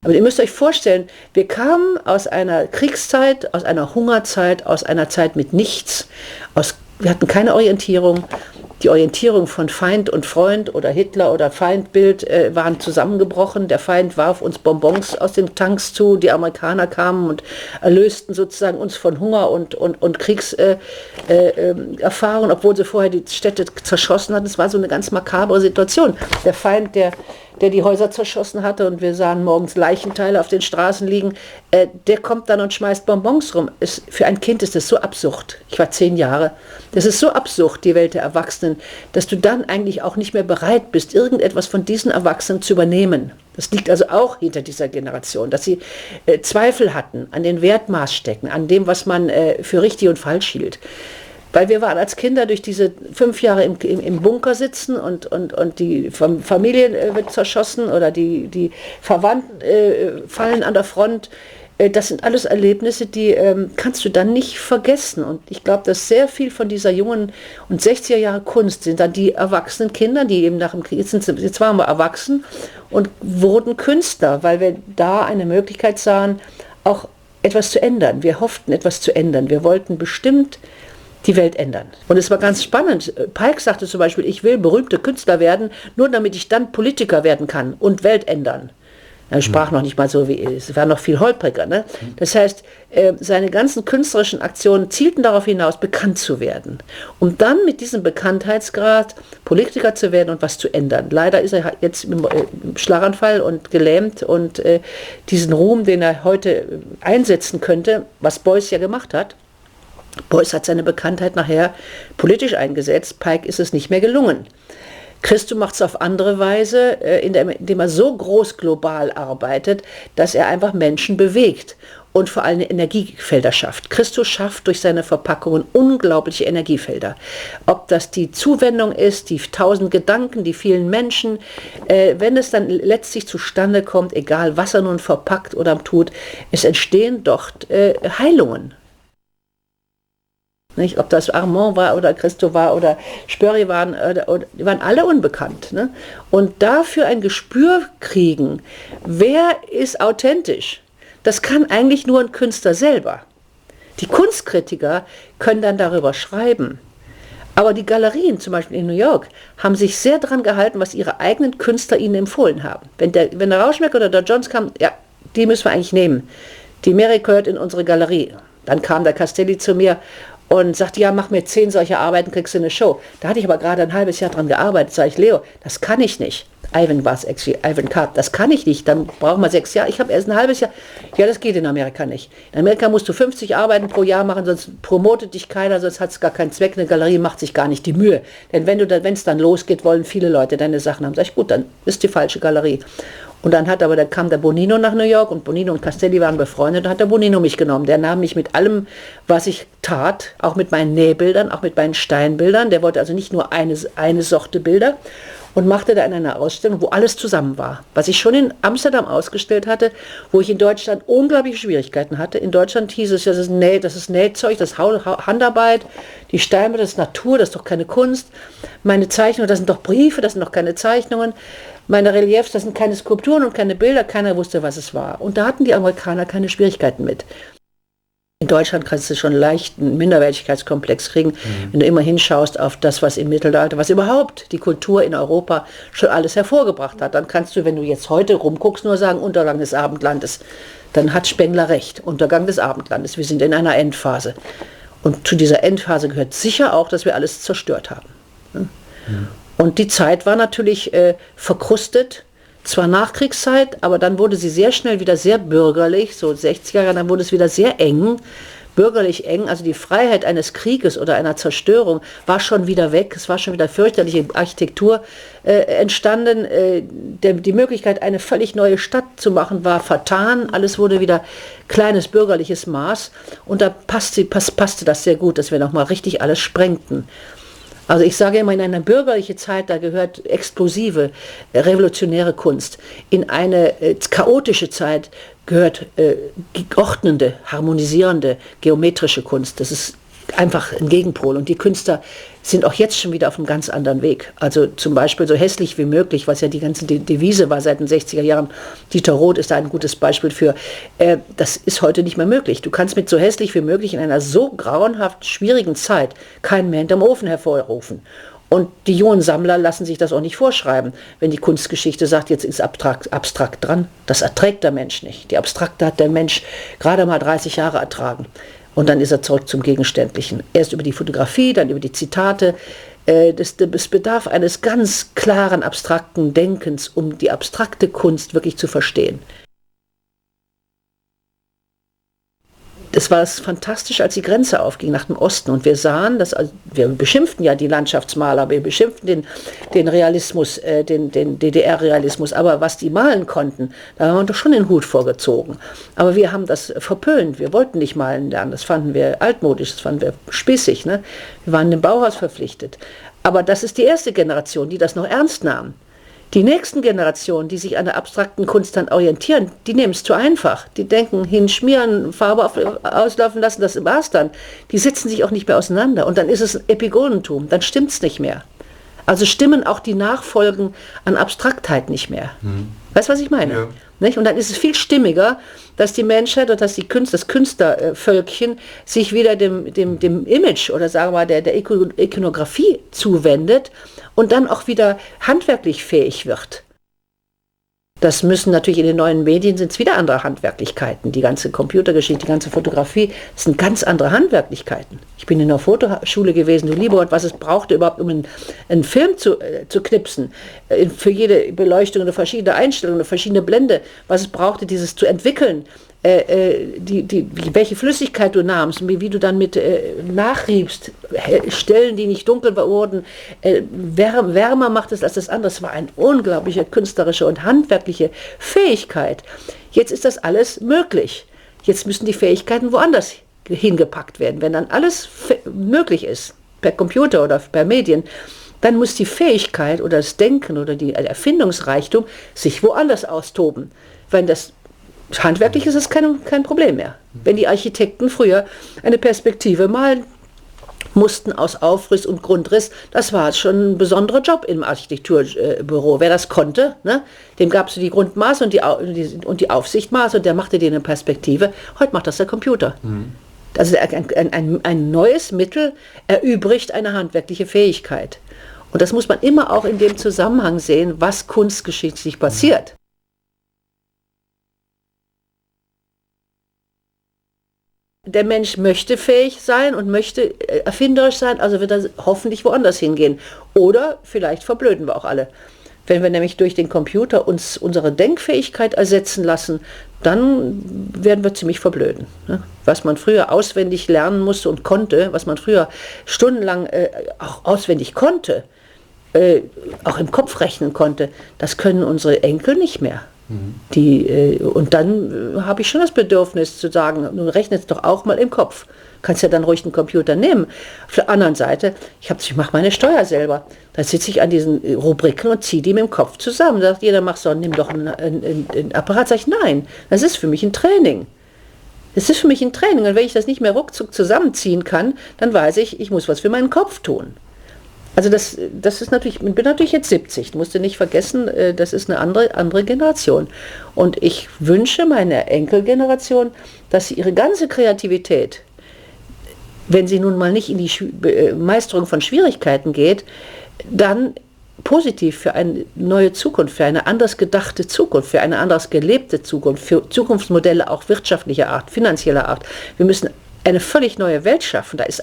Aber ihr müsst euch vorstellen, wir kamen aus einer Kriegszeit, aus einer Hungerzeit, aus einer Zeit mit nichts. Wir hatten keine Orientierung. Die Orientierung von Feind und Freund oder Hitler oder Feindbild waren zusammengebrochen. Der Feind warf uns Bonbons aus den Tanks zu. Die Amerikaner kamen und erlösten sozusagen uns von Hunger und Kriegserfahrung, obwohl sie vorher die Städte zerschossen hatten. Es war so eine ganz makabre Situation. Der Feind, der die Häuser zerschossen hatte und wir sahen morgens Leichenteile auf den Straßen liegen, der kommt dann und schmeißt Bonbons rum. Für ein Kind ist das so absurd. Ich war 10 Jahre. Das ist so absurd, die Welt der Erwachsenen, dass du dann eigentlich auch nicht mehr bereit bist, irgendetwas von diesen Erwachsenen zu übernehmen. Das liegt also auch hinter dieser Generation, dass sie Zweifel hatten an den Wertmaßstäben, an dem, was man für richtig und falsch hielt. Weil wir waren als Kinder durch diese 5 Jahre im Bunker sitzen und die Familie wird zerschossen oder die Verwandten fallen an der Front. Das sind alles Erlebnisse, die kannst du dann nicht vergessen. Und ich glaube, dass sehr viel von dieser jungen und 60er Jahre Kunst sind dann die erwachsenen Kinder, die eben nach dem Krieg sind. Jetzt waren wir erwachsen und wurden Künstler, weil wir da eine Möglichkeit sahen, auch etwas zu ändern. Wir hofften, etwas zu ändern. Wir wollten bestimmt die Welt ändern. Und es war ganz spannend. Pike sagte zum Beispiel, ich will berühmter Künstler werden, nur damit ich dann Politiker werden kann und Welt ändern. Er sprach noch nicht mal so wie, es war noch viel holpriger. Ne? Das heißt, seine ganzen künstlerischen Aktionen zielten darauf hinaus, bekannt zu werden. Um dann mit diesem Bekanntheitsgrad Politiker zu werden und was zu ändern. Leider ist er jetzt im Schlaganfall und gelähmt und diesen Ruhm, den er heute einsetzen könnte, was Beuys ja gemacht hat, Beuys hat seine Bekanntheit nachher politisch eingesetzt, Pike ist es nicht mehr gelungen. Christo macht es auf andere Weise, indem er so groß global arbeitet, dass er einfach Menschen bewegt und vor allem Energiefelder schafft. Christo schafft durch seine Verpackungen unglaubliche Energiefelder. Ob das die Zuwendung ist, die 1000 Gedanken, die vielen Menschen, wenn es dann letztlich zustande kommt, egal was er nun verpackt oder tut, es entstehen dort Heilungen. Nicht? Ob das Armand war oder Christo war oder Spörri die waren alle unbekannt. Ne? Und dafür ein Gespür kriegen, wer ist authentisch, das kann eigentlich nur ein Künstler selber. Die Kunstkritiker können dann darüber schreiben. Aber die Galerien, zum Beispiel in New York, haben sich sehr daran gehalten, was ihre eigenen Künstler ihnen empfohlen haben. Wenn der Rauschenberg oder der Johns kam, ja, die müssen wir eigentlich nehmen. Die Mary gehört in unsere Galerie. Dann kam der Castelli zu mir und sagte, ja, mach mir 10 solcher Arbeiten, kriegst du eine Show. Da hatte ich aber gerade ein halbes Jahr dran gearbeitet. Sag ich, Leo, das kann ich nicht. Ivan war es, Ivan Karp, das kann ich nicht. Dann brauchen wir 6 Jahre. Ich habe erst ein halbes Jahr. Ja, das geht in Amerika nicht. In Amerika musst du 50 Arbeiten pro Jahr machen, sonst promotet dich keiner, sonst hat es gar keinen Zweck. Eine Galerie macht sich gar nicht die Mühe. Denn wenn es dann losgeht, wollen viele Leute deine Sachen haben. Sag ich, gut, dann ist die falsche Galerie. Und dann kam der Bonino nach New York und Bonino und Castelli waren befreundet, da hat der Bonino mich genommen. Der nahm mich mit allem, was ich tat, auch mit meinen Nähbildern, auch mit meinen Steinbildern. Der wollte also nicht nur eine Sorte Bilder und machte da in einer Ausstellung, wo alles zusammen war. Was ich schon in Amsterdam ausgestellt hatte, wo ich in Deutschland unglaubliche Schwierigkeiten hatte. In Deutschland hieß es, das ist Nähzeug, das ist Handarbeit, die Steinbilder, das ist Natur, das ist doch keine Kunst. Meine Zeichnungen, das sind doch Briefe, das sind doch keine Zeichnungen. Meine Reliefs, das sind keine Skulpturen und keine Bilder, keiner wusste, was es war. Und da hatten die Amerikaner keine Schwierigkeiten mit. In Deutschland kannst du schon leicht einen Minderwertigkeitskomplex kriegen, wenn du immer hinschaust auf das, was im Mittelalter, was überhaupt die Kultur in Europa schon alles hervorgebracht hat. Dann kannst du, wenn du jetzt heute rumguckst, nur sagen, Untergang des Abendlandes. Dann hat Spengler recht, Untergang des Abendlandes. Wir sind in einer Endphase. Und zu dieser Endphase gehört sicher auch, dass wir alles zerstört haben. Und die Zeit war natürlich verkrustet, zwar Nachkriegszeit, aber dann wurde sie sehr schnell wieder sehr bürgerlich, so 60er Jahre, dann wurde es wieder sehr eng, bürgerlich eng, also die Freiheit eines Krieges oder einer Zerstörung war schon wieder weg, es war schon wieder fürchterliche Architektur entstanden, die Möglichkeit, eine völlig neue Stadt zu machen, war vertan, alles wurde wieder kleines bürgerliches Maß und da passte das sehr gut, dass wir nochmal richtig alles sprengten. Also ich sage immer, in einer bürgerlichen Zeit, da gehört explosive, revolutionäre Kunst. In eine chaotische Zeit gehört ordnende, harmonisierende, geometrische Kunst. Das ist einfach ein Gegenpol. Und die Künstler sind auch jetzt schon wieder auf einem ganz anderen Weg. Also zum Beispiel so hässlich wie möglich, was ja die ganze Devise war seit den 60er Jahren. Dieter Roth ist da ein gutes Beispiel für. Das ist heute nicht mehr möglich. Du kannst mit so hässlich wie möglich in einer so grauenhaft schwierigen Zeit keinen mehr hinterm Ofen hervorrufen. Und die jungen Sammler lassen sich das auch nicht vorschreiben. Wenn die Kunstgeschichte sagt, jetzt ist abstrakt dran, das erträgt der Mensch nicht. Die Abstrakte hat der Mensch gerade mal 30 Jahre ertragen. Und dann ist er zurück zum Gegenständlichen. Erst über die Fotografie, dann über die Zitate. Es bedarf eines ganz klaren, abstrakten Denkens, um die abstrakte Kunst wirklich zu verstehen. Es war fantastisch, als die Grenze aufging nach dem Osten und wir sahen, wir beschimpften ja die Landschaftsmaler, wir beschimpften den Realismus, den DDR-Realismus, aber was die malen konnten, da haben wir doch schon den Hut vorgezogen. Aber wir haben das verpönt, wir wollten nicht malen lernen, das fanden wir altmodisch, das fanden wir spießig, ne? Wir waren dem Bauhaus verpflichtet. Aber das ist die erste Generation, die das noch ernst nahm. Die nächsten Generationen, die sich an der abstrakten Kunst dann orientieren, die nehmen es zu einfach. Die denken, hinschmieren, Farbe auslaufen lassen, das war's dann. Die setzen sich auch nicht mehr auseinander. Und dann ist es ein Epigonentum, dann stimmt es nicht mehr. Also stimmen auch die Nachfolgen an Abstraktheit nicht mehr. Weißt du, was ich meine? Ja. Nicht? Und dann ist es viel stimmiger, dass die Menschheit oder dass das Künstlervölkchen sich wieder dem Image oder sagen wir mal der Ikonografie zuwendet und dann auch wieder handwerklich fähig wird. Das müssen natürlich in den neuen Medien sind es wieder andere Handwerklichkeiten. Die ganze Computergeschichte, die ganze Fotografie, das sind ganz andere Handwerklichkeiten. Ich bin in der Fotoschule gewesen, du lieber Gott, was es brauchte überhaupt, um einen Film zu knipsen. Für jede Beleuchtung eine verschiedene Einstellung, eine verschiedene Blende, was es brauchte, dieses zu entwickeln. Welche Flüssigkeit du nahmst, wie du dann mit nachriebst, Stellen, die nicht dunkel wurden, wärmer macht es als das andere. Das war eine unglaubliche künstlerische und handwerkliche Fähigkeit. Jetzt ist das alles möglich. Jetzt müssen die Fähigkeiten woanders hingepackt werden. Wenn dann alles möglich ist, per Computer oder per Medien, dann muss die Fähigkeit oder das Denken oder der Erfindungsreichtum sich woanders austoben. Wenn das handwerklich ist es kein Problem mehr. Wenn die Architekten früher eine Perspektive malen mussten aus Aufriss und Grundriss, das war schon ein besonderer Job im Architekturbüro. Wer das konnte, ne, dem gab es die Grundmaße und die Aufsichtmaße und der machte dir eine Perspektive. Heute macht das der Computer. Also ein neues Mittel erübrigt eine handwerkliche Fähigkeit. Und das muss man immer auch in dem Zusammenhang sehen, was kunstgeschichtlich passiert. Der Mensch möchte fähig sein und möchte erfinderisch sein, also wird er hoffentlich woanders hingehen. Oder vielleicht verblöden wir auch alle. Wenn wir nämlich durch den Computer uns unsere Denkfähigkeit ersetzen lassen, dann werden wir ziemlich verblöden. Was man früher auswendig lernen musste und konnte, was man früher stundenlang auch auswendig konnte, auch im Kopf rechnen konnte, das können unsere Enkel nicht mehr. Und dann habe ich schon das Bedürfnis zu sagen, nun rechnet es doch auch mal im Kopf. Kannst ja dann ruhig einen Computer nehmen. Auf der anderen Seite, ich mache meine Steuer selber. Da sitze ich an diesen Rubriken und ziehe die mit dem Kopf zusammen. Da sagt jeder, nimm doch ein Apparat. Sag ich, nein, das ist für mich ein Training. Das ist für mich ein Training. Und wenn ich das nicht mehr ruckzuck zusammenziehen kann, dann weiß ich muss was für meinen Kopf tun. Also das ist natürlich, ich bin natürlich jetzt 70, du musst dir nicht vergessen, das ist eine andere Generation. Und ich wünsche meiner Enkelgeneration, dass sie ihre ganze Kreativität, wenn sie nun mal nicht in die Meisterung von Schwierigkeiten geht, dann positiv für eine neue Zukunft, für eine anders gedachte Zukunft, für eine anders gelebte Zukunft, für Zukunftsmodelle auch wirtschaftlicher Art, finanzieller Art. Wir müssen eine völlig neue Welt schaffen. Da ist